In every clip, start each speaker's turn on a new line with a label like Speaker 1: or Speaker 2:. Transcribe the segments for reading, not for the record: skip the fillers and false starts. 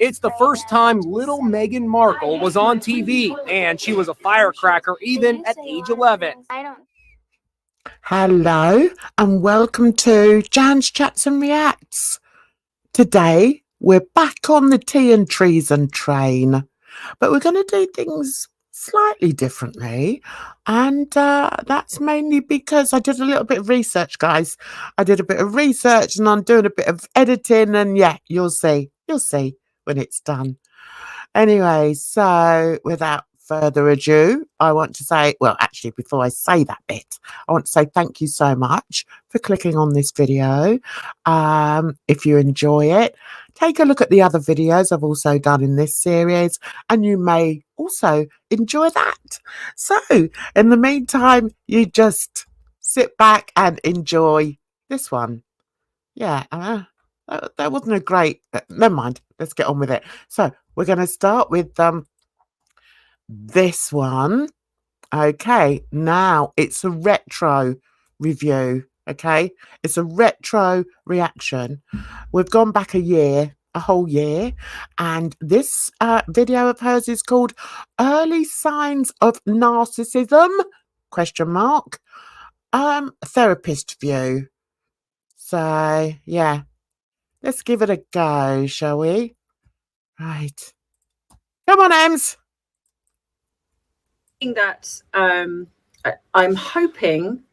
Speaker 1: It's the first time little Meghan Markle was on TV, and she was a firecracker even at age 11.
Speaker 2: Hello and welcome to Jan's Chats and Reacts. Today we're back on the tea and treason train, but we're going to do things slightly differently, and that's mainly because I did a little bit of research, guys. I did a bit of research and I'm doing a bit of editing, and yeah, you'll see when it's done. Anyway, so without further ado, I want to say, well, actually, before I say that bit, I want to say thank you so much for clicking on this video. If you enjoy it, take a look at the other videos I've also done in this series, and you may also enjoy that. So in the meantime, you just sit back and enjoy this one. Yeah, that wasn't a great, never mind, let's get on with it. So we're going to start with this one. Okay, now it's a retro review. Okay, it's a retro reaction. We've gone back a whole year, and this video of hers is called Early Signs of Narcissism, question mark, therapist view. So yeah, let's give it a go, shall we? Right, come on, Ems.
Speaker 3: That I'm hoping,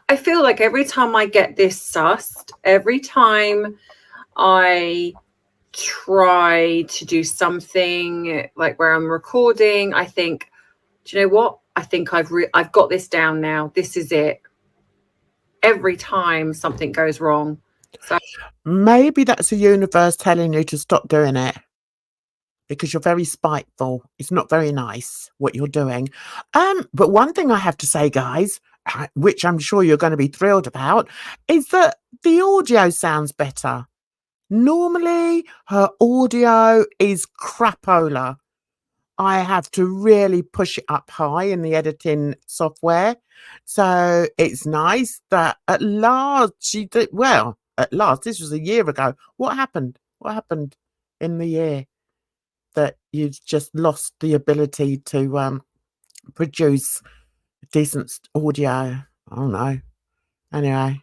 Speaker 3: I feel like every time I get this sussed, every time I try to do something like where I'm recording, I think, do you know what? I think I've got this down now. This is it. Every time something goes wrong. So
Speaker 2: maybe that's the universe telling you to stop doing it, because you're very spiteful. It's not very nice what you're doing. But one thing I have to say, guys, which I'm sure you're going to be thrilled about, is that the audio sounds better. Normally, her audio is crapola. I have to really push it up high in the editing software. So it's nice that at last she did, well, at last, this was a year ago. What happened? What happened in the year that you've just lost the ability to produce decent audio? I don't know. Anyway.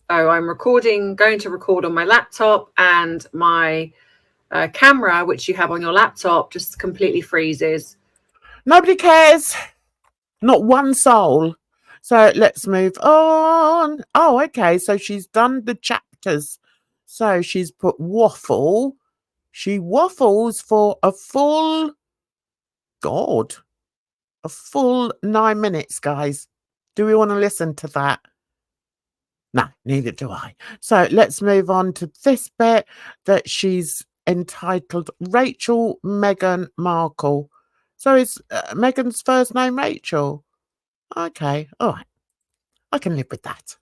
Speaker 3: Oh, I'm going to record on my laptop, and my camera, which you have on your laptop, just completely freezes.
Speaker 2: Nobody cares. Not one soul. So let's move on. Oh, okay. So she's done the chapters. So she's put waffle. She waffles for a full, a full 9 minutes, guys. Do we want to listen to that? No, neither do I. So let's move on to this bit that she's entitled Rachel Meghan Markle. So is Meghan's first name Rachel? Okay, all right. I can live with that.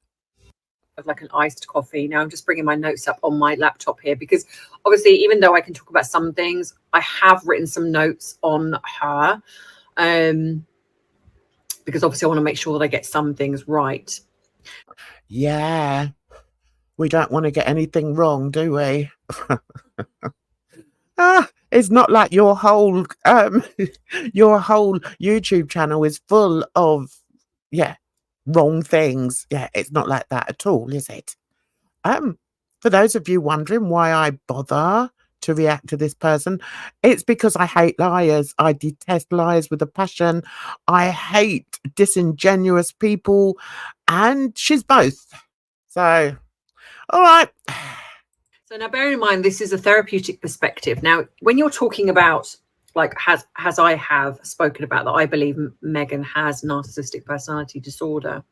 Speaker 3: Like an iced coffee. Now I'm just bringing my notes up on my laptop here, because obviously, even though I can talk about some things, I have written some notes on her, because obviously I want to make sure that I get some things right.
Speaker 2: Yeah, we don't want to get anything wrong, do we? It's not like your whole YouTube channel is full of wrong things. Yeah, it's not like that at all, is it? For those of you wondering why I bother to react to this person, it's because I hate liars. I detest liars with a passion. I hate disingenuous people, and she's both. So, all right.
Speaker 3: So now, bearing in mind, this is a therapeutic perspective. Now, when you're talking about, like, as I have spoken about, that I believe Meghan has narcissistic personality disorder.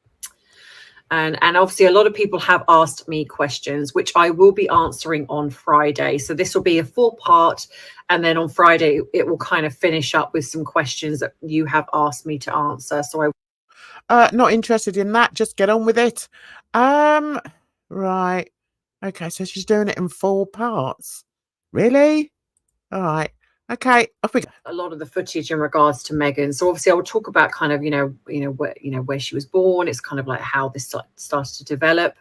Speaker 3: And obviously, a lot of people have asked me questions, which I will be answering on Friday. So this will be a full part. And then on Friday, it will kind of finish up with some questions that you have asked me to answer. So
Speaker 2: not interested in that. Just get on with it. Right. Okay, so she's doing it in 4 parts. Really? All right. Okay, off we go.
Speaker 3: A lot of the footage in regards to Meghan. So obviously I will talk about kind of, where she was born. It's kind of like how this started to develop.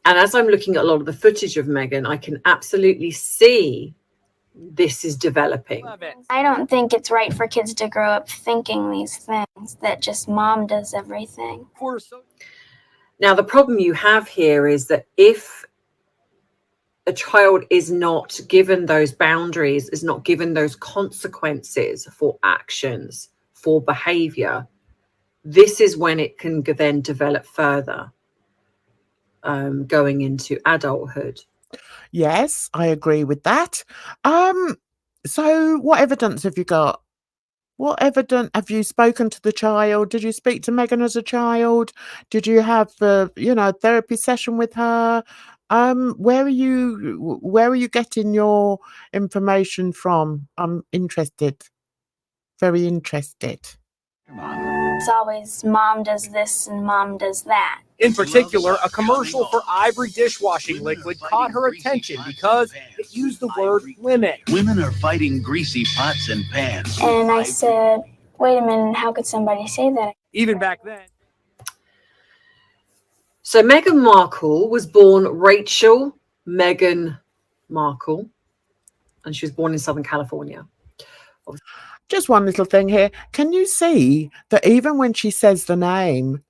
Speaker 3: And as I'm looking at a lot of the footage of Meghan, I can absolutely see this is developing.
Speaker 4: I don't think it's right for kids to grow up thinking these things, that just mom does everything.
Speaker 3: Now, the problem you have here is that if a child is not given those boundaries, is not given those consequences for actions, for behavior, this is when it can then develop further, going into adulthood.
Speaker 2: Yes, I agree with that. So what evidence have you got? What evidence have you spoken to the child? Did you speak to Meghan as a child? Did you have therapy session with her? Where are you getting your information from? I'm interested. Very interested.
Speaker 4: It's always mom does this and mom does that.
Speaker 1: In particular, a commercial for Ivory dishwashing liquid caught her attention because it used the word women.
Speaker 5: Women are fighting greasy pots and pans.
Speaker 4: And I said, wait a minute, how could somebody say that?
Speaker 1: Even back then.
Speaker 3: So Meghan Markle was born Rachel Meghan Markle, and she was born in Southern California.
Speaker 2: Just one little thing here. Can you see that even when she says the name,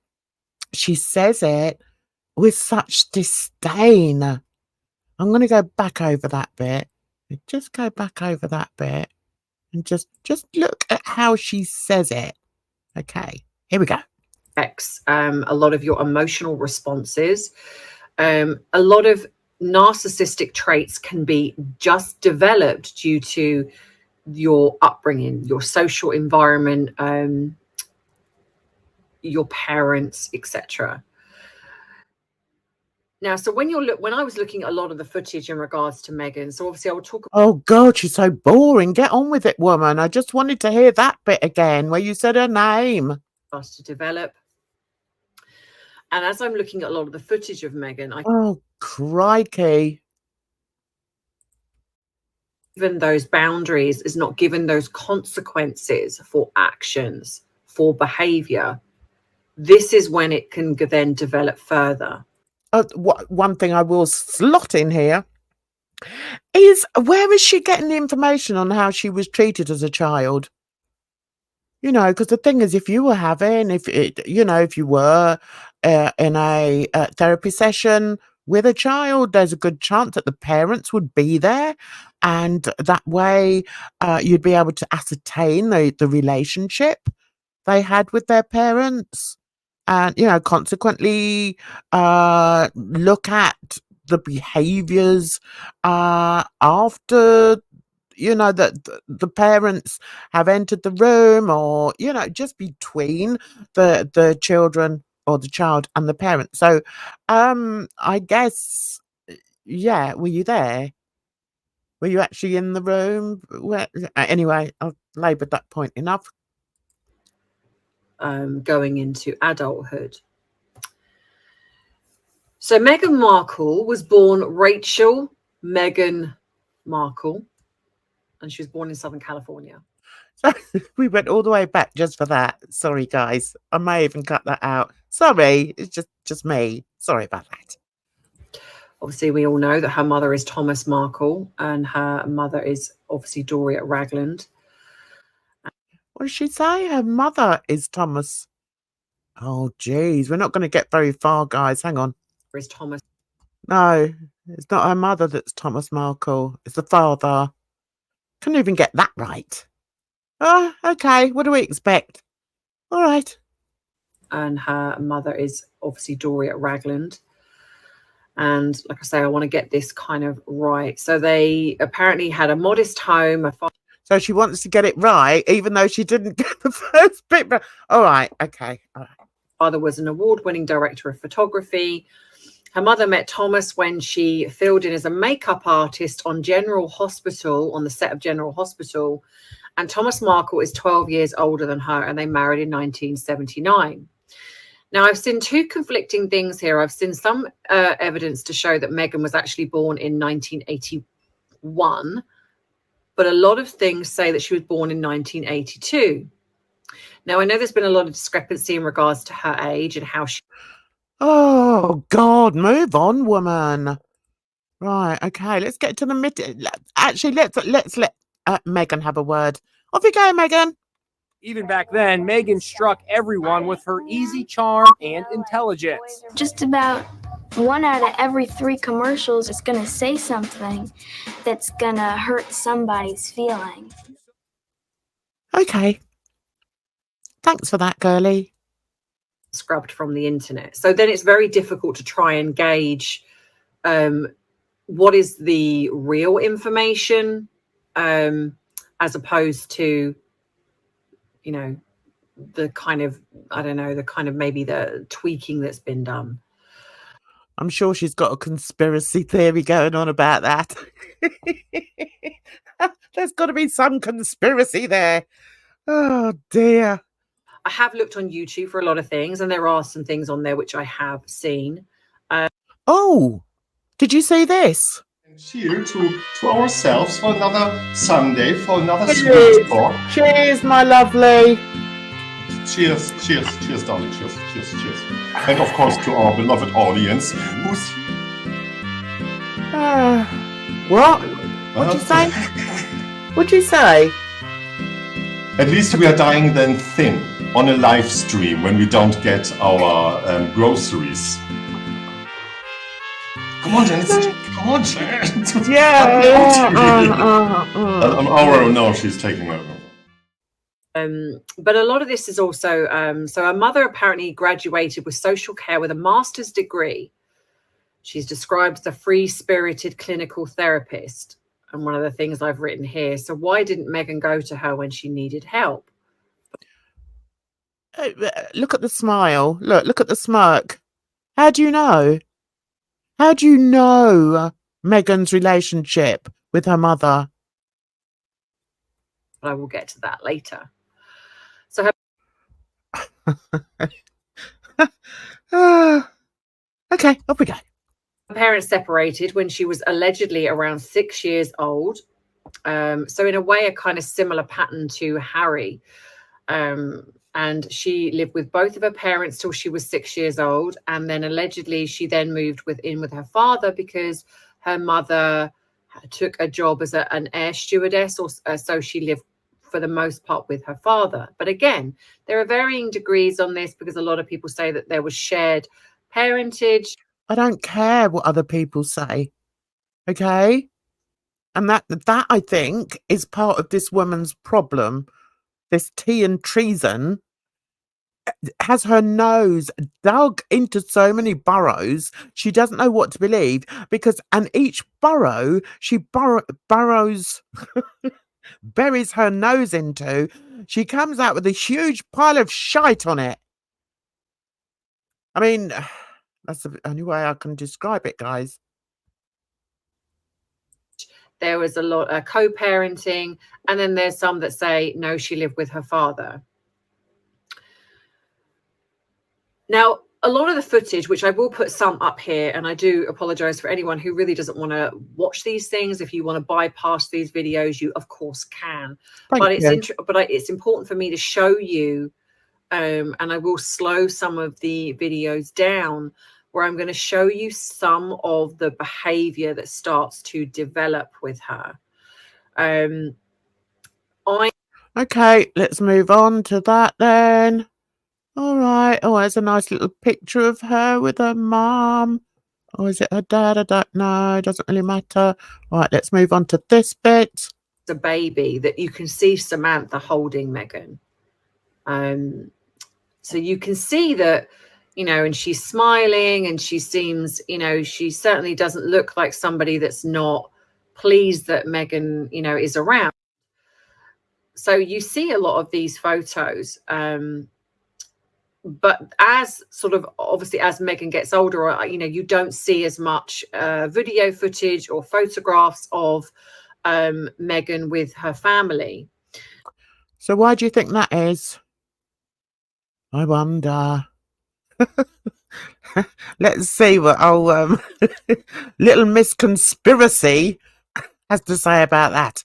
Speaker 2: she says it with such disdain? I'm going to go back over that bit. Just go back over that bit and just look at how she says it. Okay, here we go.
Speaker 3: A lot of your emotional responses, a lot of narcissistic traits can be just developed due to your upbringing, your social environment, your parents, etc. Now, so when I was looking at a lot of the footage in regards to Meghan, so obviously I will talk about.
Speaker 2: Oh God, she's so boring. Get on with it, woman. I just wanted to hear that bit again where you said her name.
Speaker 3: To develop. And as I'm looking at a lot of the footage of Meghan,
Speaker 2: oh crikey.
Speaker 3: Given those boundaries, is not given those consequences for actions, for behavior, this is when it can then develop further.
Speaker 2: One thing I will slot in here is, where is she getting the information on how she was treated as a child? You know, because the thing is, if you were in a therapy session with a child, there's a good chance that the parents would be there, and that way you'd be able to ascertain the relationship they had with their parents, and consequently look at the behaviors after that the parents have entered the room, or just between the children or the child and the parent. So I guess, yeah, were you there? Were you actually in the room? Anyway, I've laboured that point enough.
Speaker 3: Going into adulthood. So Meghan Markle was born Rachel Meghan Markle, and she was born in Southern California.
Speaker 2: So we went all the way back just for that. Sorry, guys. I may even cut that out. Sorry, it's just me. Sorry about that.
Speaker 3: Obviously, we all know that her mother is Thomas Markle and her mother is obviously Doria Ragland.
Speaker 2: What did she say? Her mother is Thomas. Oh, geez. We're not going to get very far, guys. Hang on.
Speaker 3: Is Thomas?
Speaker 2: No, it's not her mother that's Thomas Markle. It's the father. Couldn't even get that right. Oh, okay. What do we expect? All right.
Speaker 3: And her mother is obviously Doria Ragland. And like I say, I want to get this kind of right. So they apparently had a modest home.
Speaker 2: So she wants to get it right, even though she didn't get the first bit. But all right. Okay. All right.
Speaker 3: Father was an award-winning director of photography. Her mother met Thomas when she filled in as a makeup artist on the set of General Hospital. And Thomas Markle is 12 years older than her, and they married in 1979. Now, I've seen two conflicting things here. I've seen some evidence to show that Meghan was actually born in 1981, but a lot of things say that she was born in 1982. Now, I know there's been a lot of discrepancy in regards to her age and how she...
Speaker 2: Oh God, move on, woman. Right, okay, let's get to the mid. Actually, let's let Meghan have a word. Off you go, Meghan.
Speaker 1: Even back then, Meghan struck everyone with her easy charm and intelligence.
Speaker 4: Just about 1 out of every 3 commercials is going to say something that's going to hurt somebody's feelings.
Speaker 2: Okay. Thanks for that, girlie.
Speaker 3: Scrubbed from the internet. So then it's very difficult to try and gauge what is the real information as opposed to, you know, the kind of, I don't know, the kind of maybe the tweaking that's been done.
Speaker 2: I'm sure she's got a conspiracy theory going on about that. There's got to be some conspiracy there. Oh, dear.
Speaker 3: I have looked on YouTube for a lot of things, and there are some things on there which I have seen.
Speaker 2: Oh, did you see this?
Speaker 6: Cheers to ourselves for another Sunday, for another
Speaker 2: Cheers.
Speaker 6: sweet talk.
Speaker 2: Cheers, my lovely.
Speaker 6: Cheers, cheers, cheers, darling. Cheers, cheers, cheers. And of course to our beloved audience who's
Speaker 2: What? What'd you say? What'd you say?
Speaker 6: At least we are dying then thin on a live stream when we don't get our groceries. Come on, Jen. Come on, Jen.
Speaker 2: Yeah.
Speaker 6: An hour now she's taking over.
Speaker 3: But a lot of this is also, so her mother apparently graduated with social care with a master's degree. She's described as a free-spirited clinical therapist. And one of the things I've written here, so why didn't Meghan go to her when she needed help?
Speaker 2: Look at the smile. Look at the smirk. How do you know? How do you know Meghan's relationship with her mother?
Speaker 3: But I will get to that later. So her
Speaker 2: Okay, off we go.
Speaker 3: parents separated when she was allegedly around 6 years old. So in a way, a kind of similar pattern to Harry. And she lived with both of her parents till she was 6 years old. And then allegedly she then moved in with her father because her mother took a job as an air stewardess, or so she lived for the most part with her father. But again, there are varying degrees on this because a lot of people say that there was shared parentage.
Speaker 2: I don't care what other people say. Okay? And that I think is part of this woman's problem. This tea treason has her nose dug into so many burrows, she doesn't know what to believe, because, and each burrow she buries her nose into, she comes out with a huge pile of shite on it. I mean, that's the only way I can describe it, guys.
Speaker 3: There was a lot of co-parenting, and then there's some that say no, she lived with her father. Now, a lot of the footage, which I will put some up here, and I do apologize for anyone who really doesn't want to watch these things. If you want to bypass these videos, you of course can. But it's important for me to show you, and I will slow some of the videos down, where I'm going to show you some of the behavior that starts to develop with her.
Speaker 2: Okay, let's move on to that then. All right. Oh, there's a nice little picture of her with her mum. Or is it her dad? I don't know. It doesn't really matter. All right, let's move on to this bit.
Speaker 3: The baby that you can see Samantha holding Meghan. So you can see that, you know, and she's smiling and she seems, you know, she certainly doesn't look like somebody that's not pleased that Meghan, you know, is around. So you see a lot of these photos. But as sort of obviously as Meghan gets older, you know, you don't see as much video footage or photographs of Meghan with her family.
Speaker 2: So why do you think that is? I wonder. Let's see what our little Miss Conspiracy has to say about that.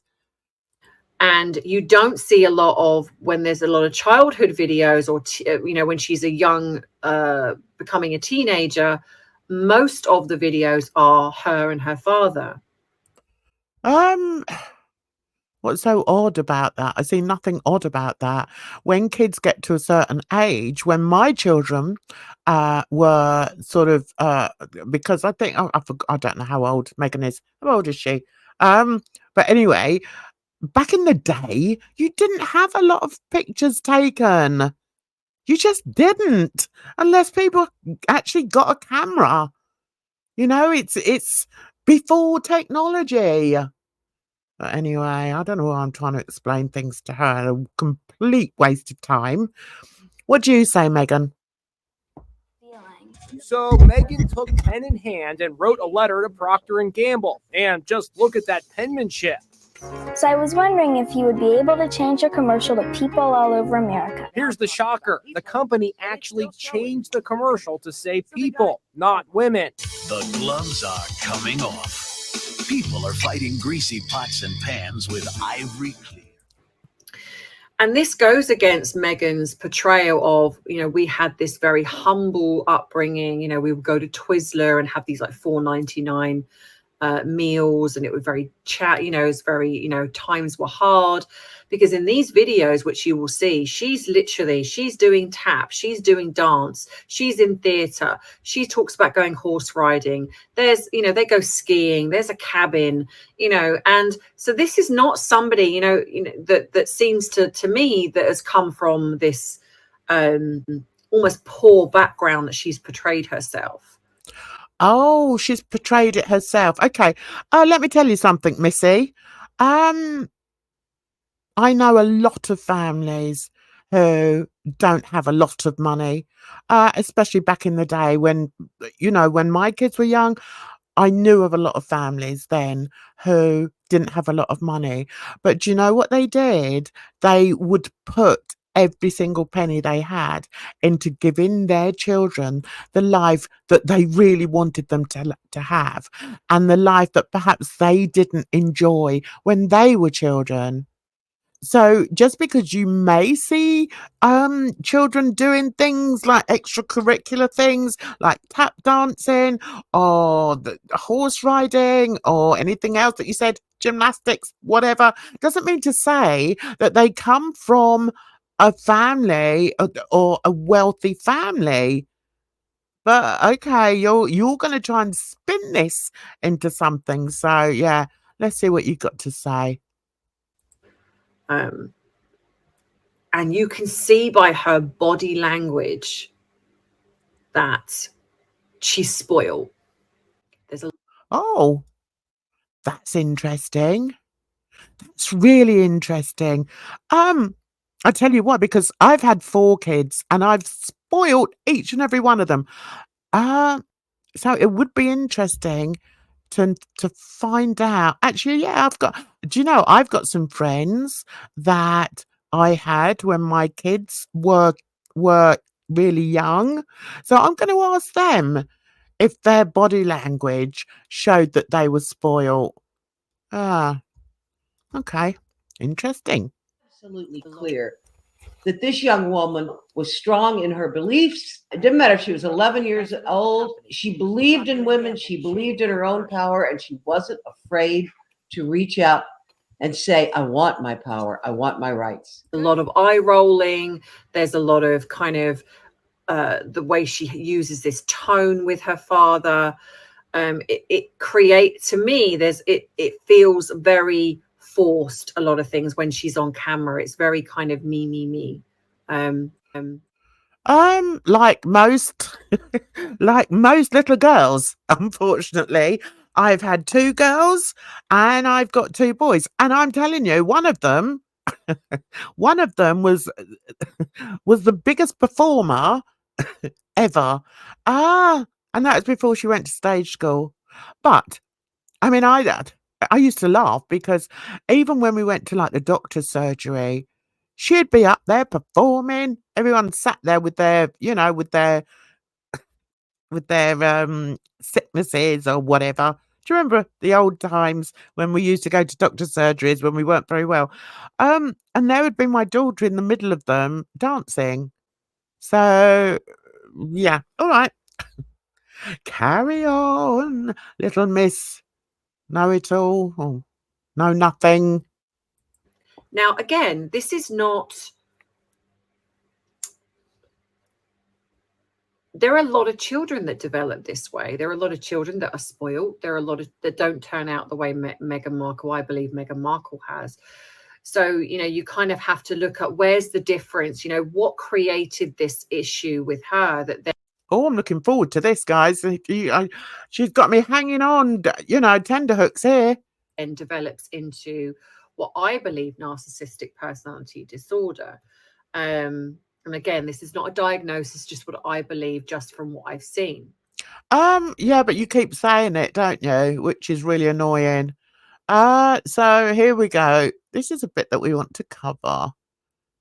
Speaker 3: And you don't see a lot of, when there's a lot of childhood videos, or when she's a young becoming a teenager, most of the videos are her and her father.
Speaker 2: What's so odd about that? I see nothing odd about that. When kids get to a certain age, when my children were sort of, because I think, I don't know how old Megan is. How old is she? But anyway, back in the day, you didn't have a lot of pictures taken. You just didn't, unless people actually got a camera. It's before technology. But anyway, I don't know why I'm trying to explain things to her. A complete waste of time. What do you say, Megan?
Speaker 1: So Megan took pen in hand and wrote a letter to Procter & Gamble. And just look at that penmanship.
Speaker 4: So I was wondering if you would be able to change your commercial to people all over America.
Speaker 1: Here's the shocker. The company actually changed the commercial to say people, not women.
Speaker 5: The gloves are coming off. People are fighting greasy pots and pans with ivory clear.
Speaker 3: And this goes against Megan's portrayal of, we had this very humble upbringing. We would go to Twizzler and have these like $4.99 meals, and it was very it's very, times were hard, because in these videos, which you will see, she's doing tap, she's doing dance, she's in theater, she talks about going horse riding, there's they go skiing, there's a cabin, and so this is not somebody that seems to me that has come from this almost poor background that she's portrayed herself.
Speaker 2: Oh, she's portrayed it herself. Okay. Let me tell you something, Missy. I know a lot of families who don't have a lot of money, especially back in the day when my kids were young. I knew of a lot of families then who didn't have a lot of money. But do you know what they did? They would put every single penny they had into giving their children the life that they really wanted them to have, and the life that perhaps they didn't enjoy when they were children. So just because you may see children doing things like extracurricular things like tap dancing or the horse riding or anything else that you said, gymnastics, whatever, doesn't mean to say that they come from a family or a wealthy family. But okay, you're going to try and spin this into something. So yeah, let's see what you got to say.
Speaker 3: And you can see by her body language that she's spoiled.
Speaker 2: Oh, that's interesting. That's really interesting. I tell you what, because I've had 4 kids and I've spoiled each and every one of them. So it would be interesting to find out. Actually, yeah, I've got some friends that I had when my kids were really young. So I'm going to ask them if their body language showed that they were spoiled. Okay, interesting.
Speaker 7: Absolutely clear that this young woman was strong in her beliefs. It didn't matter if she was 11 years old. She believed in women. She believed in her own power, and she wasn't afraid to reach out and say, I want my power. I want my rights.
Speaker 3: A lot of eye rolling. There's a lot of kind of the way she uses this tone with her father. It creates, to me, it feels very forced, a lot of things when she's on camera. It's very kind of me.
Speaker 2: Like most like most little girls, unfortunately. I've had 2 girls and I've got 2 boys, and I'm telling you, one of them was the biggest performer ever. And that was before she went to stage school. But I mean, I used to laugh because even when we went to like the doctor's surgery, she'd be up there performing. Everyone sat there with their, with their sicknesses or whatever. Do you remember the old times when we used to go to doctor's surgeries when we weren't very well? And there would be my daughter in the middle of them dancing. So, yeah, all right. Carry on, little miss. Know it all. Or know nothing.
Speaker 3: Now, again, this is not. There are a lot of children that develop this way. There are a lot of children that are spoiled. There are a lot of that don't turn out the way Meghan Markle, I believe Meghan Markle has. So, you know, you kind of have to look at where's the difference, you know, what created this issue with her that then.
Speaker 2: Oh, I'm looking forward to this, guys. She's got me hanging on, you know, tenterhooks here.
Speaker 3: And develops into what I believe narcissistic personality disorder. And again, this is not a diagnosis, just what I believe, just from what I've seen.
Speaker 2: Yeah, but you keep saying it, don't you? Which is really annoying. So here we go. This is a bit that we want to cover.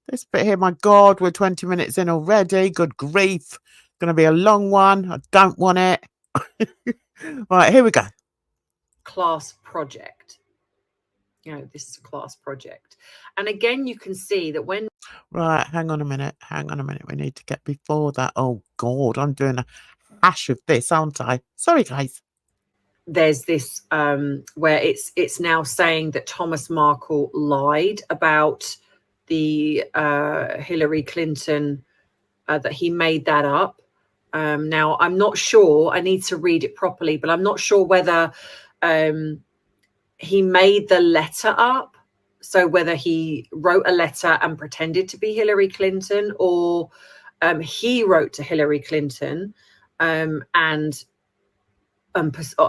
Speaker 2: This bit here, my God, we're 20 minutes in already. Good grief. Going to be a long one. I don't want it. Right, here we go.
Speaker 3: Class project. You know, this is a class project. And again, you can see that when.
Speaker 2: Right, hang on a minute. Hang on a minute. We need to get before that. Oh, God, I'm doing a hash of this, aren't I? Sorry, guys.
Speaker 3: There's this where it's now saying that Thomas Markle lied about the Hillary Clinton, that he made that up. Now, I'm not sure. I need to read it properly, but I'm not sure whether he made the letter up. So whether he wrote a letter and pretended to be Hillary Clinton, or he wrote to Hillary Clinton and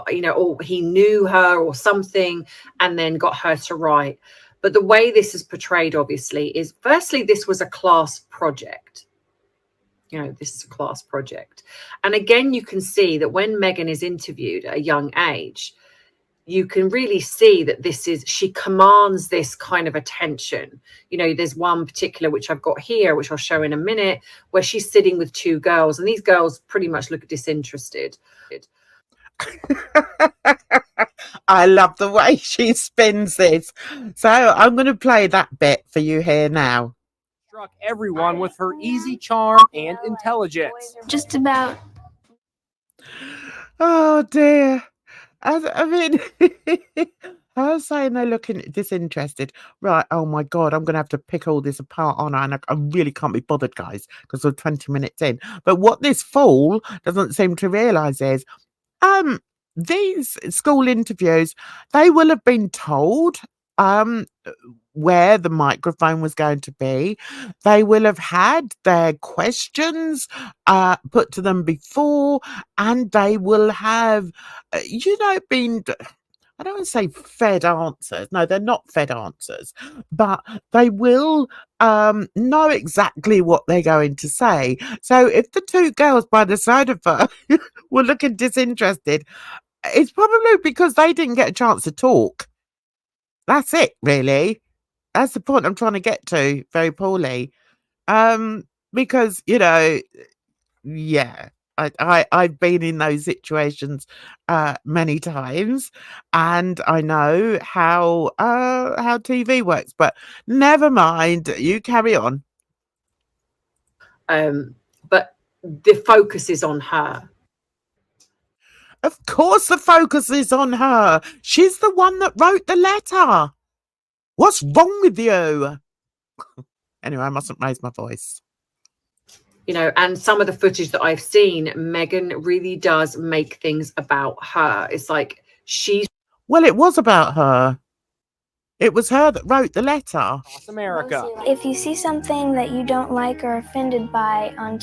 Speaker 3: you know, or he knew her or something and then got her to write. But the way this is portrayed, obviously, is firstly, this was a class project. You know, this is a class project. And again, you can see that when Meghan is interviewed at a young age, you can really see that she commands this kind of attention. You know, there's one particular, which I've got here, which I'll show in a minute, where she's sitting with two girls, and these girls pretty much look disinterested.
Speaker 2: I love the way she spins this. So I'm going to play that bit for you here now.
Speaker 1: Struck everyone with her easy charm and intelligence.
Speaker 4: Just about.
Speaker 2: Oh, dear. I mean, her saying they're looking disinterested. Right. Oh, my God. I'm going to have to pick all this apart, aren't I? And I really can't be bothered, guys, because we're 20 minutes in. But what this fool doesn't seem to realise is, these school interviews, they will have been told where the microphone was going to be. They will have had their questions put to them before, and they will have, you know, been, I don't want to say fed answers. No, they're not fed answers, but they will know exactly what they're going to say. So if the two girls by the side of her were looking disinterested, it's probably because they didn't get a chance to talk. That's it, really. That's the point I'm trying to get to very poorly. Because, you know, yeah, I've been in those situations many times, and I know how TV works, but never mind, you carry on.
Speaker 3: But the focus is on her.
Speaker 2: Of course the focus is on her. She's the one that wrote the letter. What's wrong with you? Anyway, I mustn't raise my voice.
Speaker 3: You know, and some of the footage that I've seen, Meghan really does make things about her. It's like she's.
Speaker 2: Well, it was about her. It was her that wrote the letter.
Speaker 1: Across America.
Speaker 4: If you see something that you don't like or are offended by on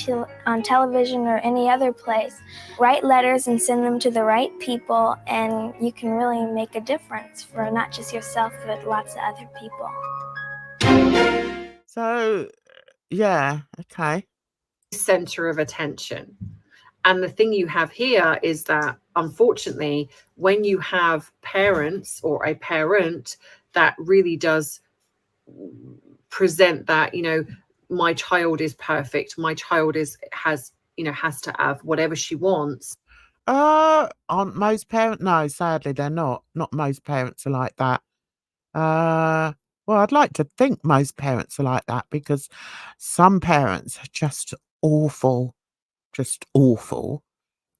Speaker 4: television or any other place, write letters and send them to the right people, and you can really make a difference for not just yourself, but lots of other people.
Speaker 2: So, yeah, okay.
Speaker 3: Center of attention. And the thing you have here is that, unfortunately, when you have parents or a parent that really does present that, you know, my child is perfect, my child has to have whatever she wants.
Speaker 2: Aren't most parents? No, sadly, they're not. Not most parents are like that. Well, I'd like to think most parents are like that because some parents are just awful, just awful.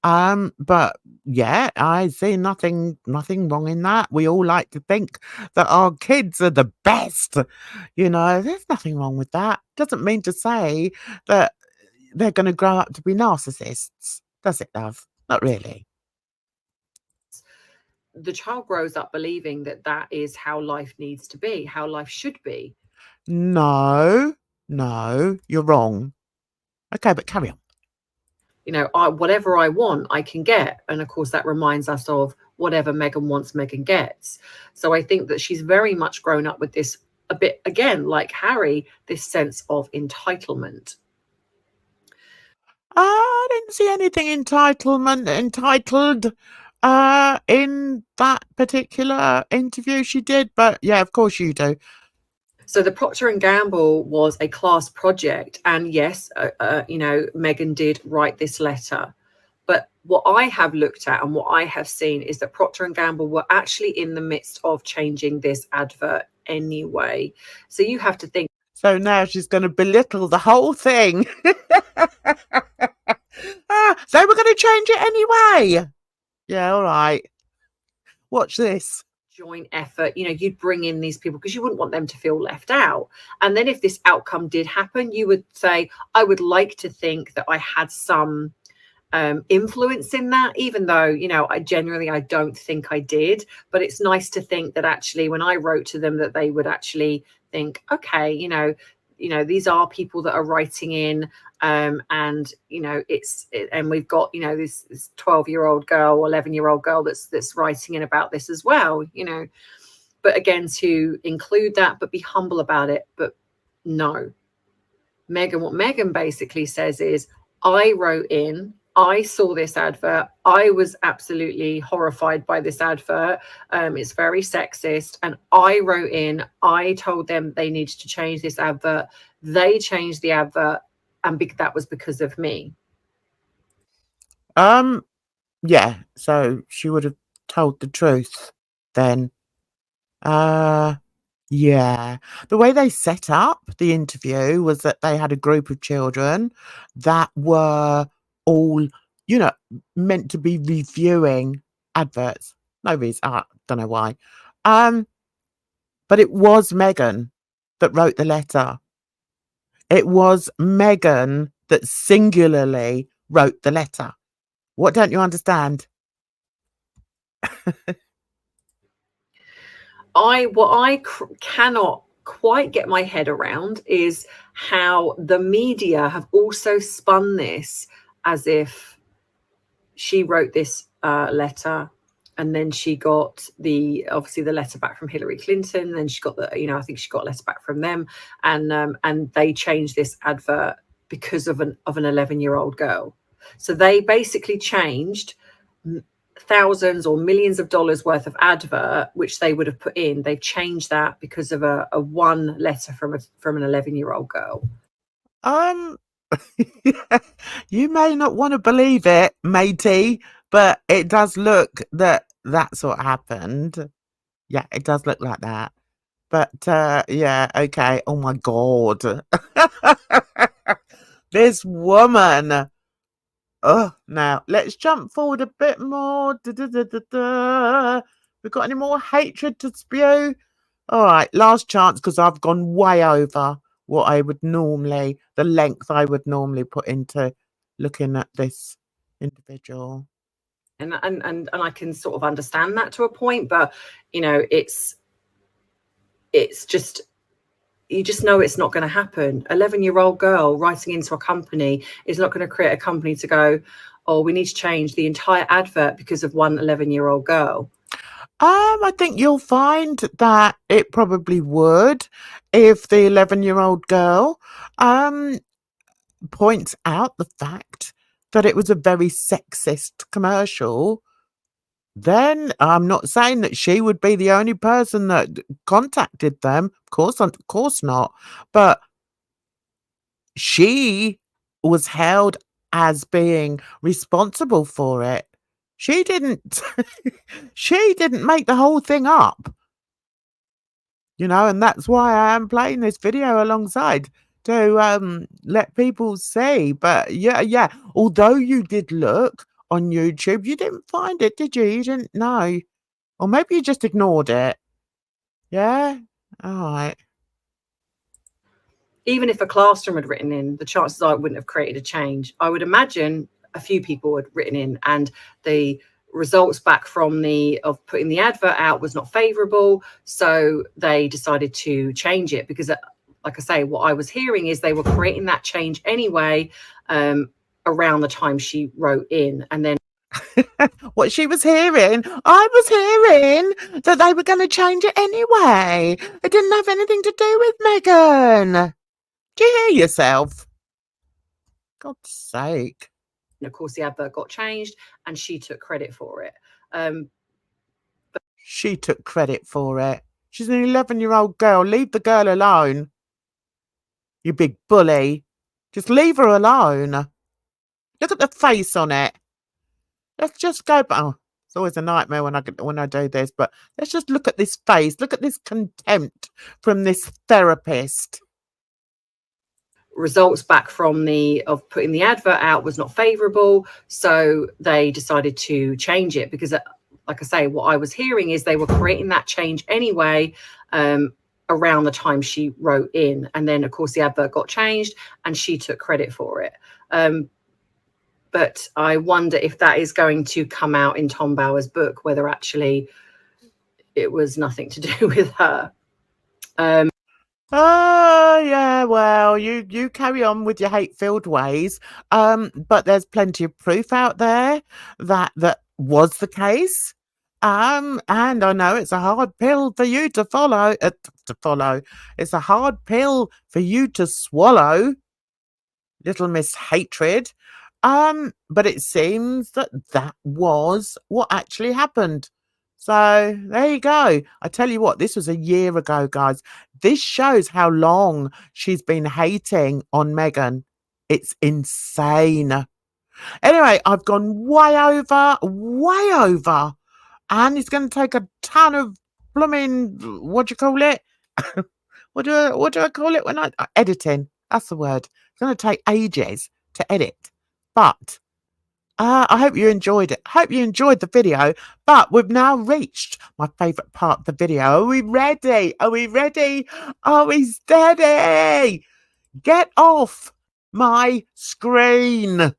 Speaker 2: But yeah, I see nothing wrong in that. We all like to think that our kids are the best. You know, there's nothing wrong with that. Doesn't mean to say that they're going to grow up to be narcissists, does it, love? Not really.
Speaker 3: The child grows up believing that that is how life needs to be, how life should be.
Speaker 2: No, you're wrong. Okay, but carry on.
Speaker 3: You know, whatever I want, I can get. And of course, that reminds us of whatever Meghan wants, Meghan gets. So I think that she's very much grown up with this a bit, again, like Harry, this sense of entitlement.
Speaker 2: I didn't see anything entitled in that particular interview she did, but yeah, of course you do.
Speaker 3: So the Procter & Gamble was a class project, and yes, you know, Meghan did write this letter. But what I have looked at and what I have seen is that Procter & Gamble were actually in the midst of changing this advert anyway. So you have to think.
Speaker 2: So now she's going to belittle the whole thing. So we're going to change it anyway. Yeah, all right. Watch this.
Speaker 3: Joint effort, you know, you'd bring in these people because you wouldn't want them to feel left out. And then if this outcome did happen, you would say, I would like to think that I had some influence in that, even though, you know, I don't think I did. But it's nice to think that actually when I wrote to them that they would actually think, okay, you know, these are people that are writing in, and you know, and we've got, you know, this 12-year-old girl or 11-year-old girl that's writing in about this as well, you know. But again, to include that, but be humble about it. But no, what Meghan basically says is, I wrote in, I saw this advert. I was absolutely horrified by this advert. It's very sexist. And I wrote in, I told them they needed to change this advert. They changed the advert. And that was because of me.
Speaker 2: Yeah, so she would have told the truth then. Yeah. The way they set up the interview was that they had a group of children that were all, you know, meant to be reviewing adverts. No reason. I don't know why. But it was Meghan that wrote the letter. It was Meghan that singularly wrote the letter. What don't you understand?
Speaker 3: What I cannot quite get my head around is how the media have also spun this as if she wrote this letter, and then she got obviously the letter back from Hillary Clinton. Then she got I think she got a letter back from them, and they changed this advert because of an 11-year-old girl. So they basically changed thousands or millions of dollars worth of advert which they would have put in. They've changed that because of a one letter from an 11-year-old girl.
Speaker 2: You may not want to believe it, matey, but it does look that that's what happened. Yeah, it does look like that. But yeah, okay. Oh my God. This woman. Oh, now let's jump forward a bit more. We got any more hatred to spew? All right, last chance, because I've gone way over what I would normally, the length I would normally put into looking at this individual.
Speaker 3: And I can sort of understand that to a point, but you know, it's just, you just know it's not going to happen. 11-year-old girl writing into a company is not going to create a company to go, oh, we need to change the entire advert because of one 11-year-old girl.
Speaker 2: I think you'll find that it probably would if the 11-year-old girl points out the fact that it was a very sexist commercial. Then I'm not saying that she would be the only person that contacted them. Of course not. But she was held as being responsible for it. She didn't she didn't make the whole thing up. You know, and that's why I am playing this video alongside to let people see. But yeah, although you did look on YouTube, you didn't find it, did you? You didn't know. Or maybe you just ignored it. Yeah? Alright.
Speaker 3: Even if a classroom had written in, the chances are it wouldn't have created a change. I would imagine a few people had written in, and the results back from of putting the advert out was not favorable, so they decided to change it because, like I say, what I was hearing is they were creating that change anyway around the time she wrote in. And then
Speaker 2: what she was hearing, I was hearing that they were going to change it anyway. It didn't have anything to do with Meghan. Do you hear yourself? God's sake.
Speaker 3: of course the advert got changed and she took credit for it.
Speaker 2: She took credit for it. She's an 11-year-old girl. Leave the girl alone. You big bully. Just leave her alone. Look at the face on it. Let's just go back. Oh, it's always a nightmare when I do this, but let's just look at this face. Look at this contempt from this therapist.
Speaker 3: Results back from of putting the advert out was not favorable, so they decided to change it because, like I say, what I was hearing is they were creating that change anyway around the time she wrote in. And then, of course, the advert got changed and she took credit for it. But I wonder if that is going to come out in Tom Bower's book, whether actually it was nothing to do with her.
Speaker 2: Oh, yeah, well, you carry on with your hate-filled ways. But there's plenty of proof out there that was the case. And I know it's a hard pill for you to follow. It's a hard pill for you to swallow, Little Miss Hatred. But it seems that was what actually happened. So there you go. I tell you what, this was a year ago, guys. This shows how long she's been hating on Meghan. It's insane. Anyway, I've gone way over. And it's going to take a ton of blooming, what do you call it? what do I call it when editing? That's the word. It's going to take ages to edit. But I hope you enjoyed it. Hope you enjoyed the video. But we've now reached my favourite part of the video. Are we ready? Are we ready? Are we steady? Get off my screen,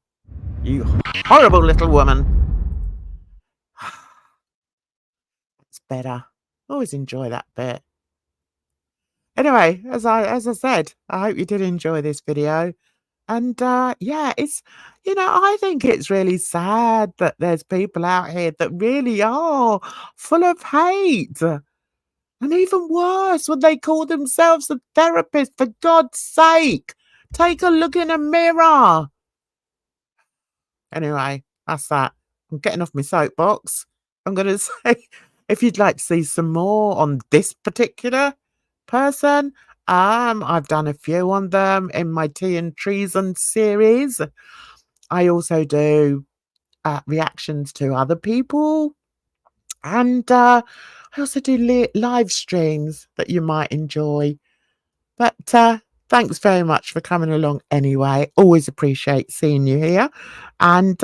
Speaker 2: you horrible little woman. It's better. Always enjoy that bit. Anyway, as I said, I hope you did enjoy this video. And yeah, it's, I think it's really sad that there's people out here that really are full of hate. And even worse, when they call themselves a therapist, for God's sake, take a look in a mirror. Anyway, that's that. I'm getting off my soapbox. I'm going to say, if you'd like to see some more on this particular person, I've done a few on them in my TEA Treason series. I also do reactions to other people, and I also do live streams that you might enjoy. But thanks very much for coming along anyway. Always appreciate seeing you here, and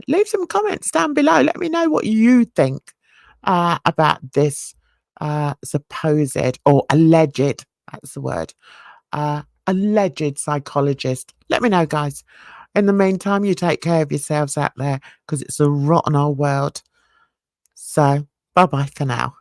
Speaker 2: leave some comments down below. Let me know what you think about this supposed or alleged, that's the word, alleged psychologist. Let me know, guys. In the meantime, you take care of yourselves out there, because it's a rotten old world. So bye bye for now.